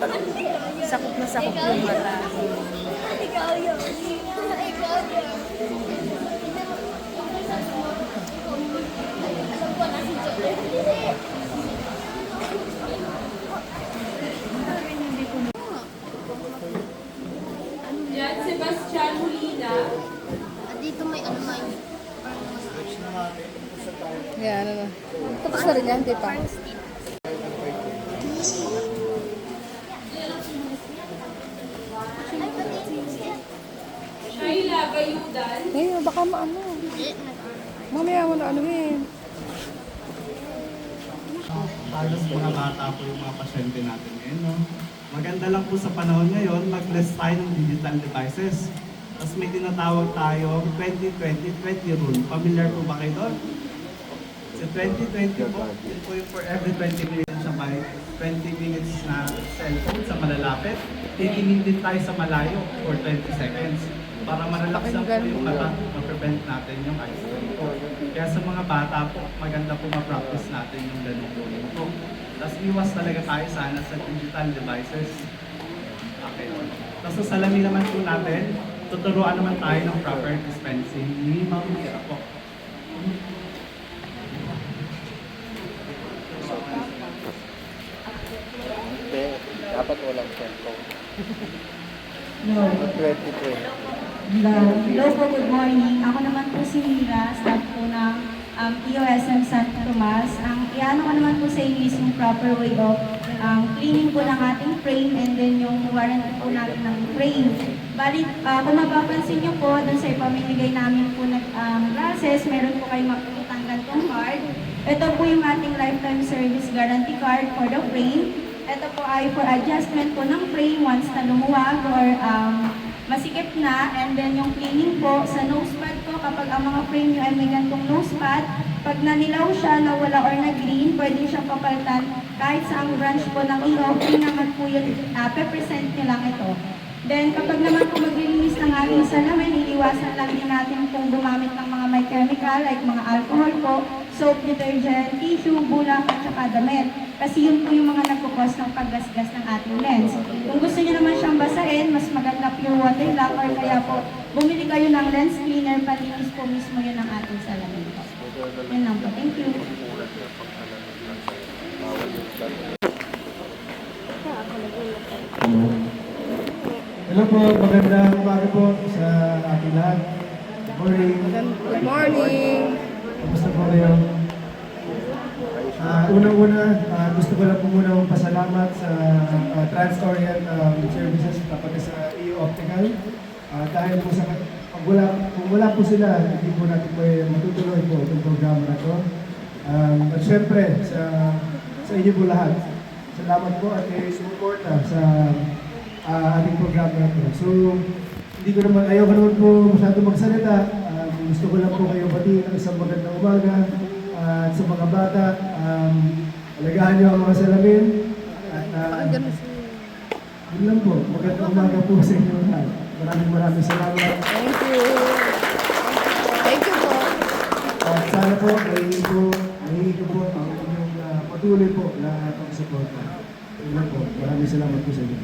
Sakop na sakop yung mata. Ikaw yun. Ikaw yun. Alam ko na si Joel. Yan, Sebastian Molina. Dito may ano may Yan, ano. Tapos na rin yan, di pa? Shaila Bayudan. Ngayon, baka maano. Mamaya mo na ano eh. Halos mga bata po yung mga pasyente natin ngayon, no? Maganda lang po sa panahon ngayon, mag-less tayo ng digital devices. Tapos may tinatawag tayo 20-20-20 rule. Familiar po ba kayo doon? Sa 20-20 po, yun po yung for every 20 minutes siya by 20 minutes na cellphone sa malalapit. Titingin din tayo sa malayo for 20 seconds. Para marelax lang po yung mata, ma-prevent natin yung eye strain po. Kaya sa mga bata po, maganda po ma-practice natin yung ganun po. Tapos iwas talaga tayo sana sa digital devices. Okay. Tapos sa salamin naman po natin, tuturuan naman tayo ng proper dispensing. Minimum care po. Hindi, dapat walang cellphone. No. 2020. Hello po, good morning. Ako naman po si Mira, staff po ng EOSM Santa Tomas. Ang iano ko naman po sa inyo is yung proper way of cleaning po ng ating frame and then yung warranty po natin ng frame. Bali, kung mapapansin nyo po, dun sa ipamimigay namin po ng glasses, meron po kayong makikitang gantong card. Ito po yung ating lifetime service guarantee card for the frame. Ito po ay for adjustment po ng frame once na lumuwag or masikip na, and then yung cleaning po sa nosepad po, kapag ang mga frame nyo ay may gantong nosepad, pag nanilaw siya, nawala or nag-green, pwede siyang papalitan kahit sa ang branch po ng EO, free naman po yun, pe-present nyo lang ito. Then kapag naman po maglilinis ng ating salamin, iiwasan lang din natin kung gumamit ng mga may chemical like mga alcohol po, soap, detergent, tissue, bulak at saka damit. Kasi yun po yung mga nagkukos ng paggasgas ng ating lens. Kung gusto niyo naman siyang basahin, mas maganda pure water lang or kaya po bumili kayo ng lens cleaner, palinis po mismo yun ang ating salamin po. Yun lang po. Thank you. Hello po, magandang umaga po sa ating lahat. Good morning. Good morning. Kamusta po kayo? Unang-una, gusto ko lang po muna pasalamat sa Trans-Orient Services kapag sa EO Optical. Dahil po sa kung wala po sila, hindi po natin po matutuloy po itong programa na ito. At syempre, sa inyo po lahat, salamat po at suporta sa ating programa na ito. So, ayaw ko naman po masyado magsalita. Gusto ko lang po kayo batiin ng isang magandang umaga. At sa mga bata, alagaan niyo ang mga salamin. At yun lang po, magandang umaga po sa inyo lahat. Maraming salamat. Thank you. Thank you po. At sana po, nahihingi ko po ang inyong patuloy po na pag-support. Yun lang po, maraming salamat po sa inyo.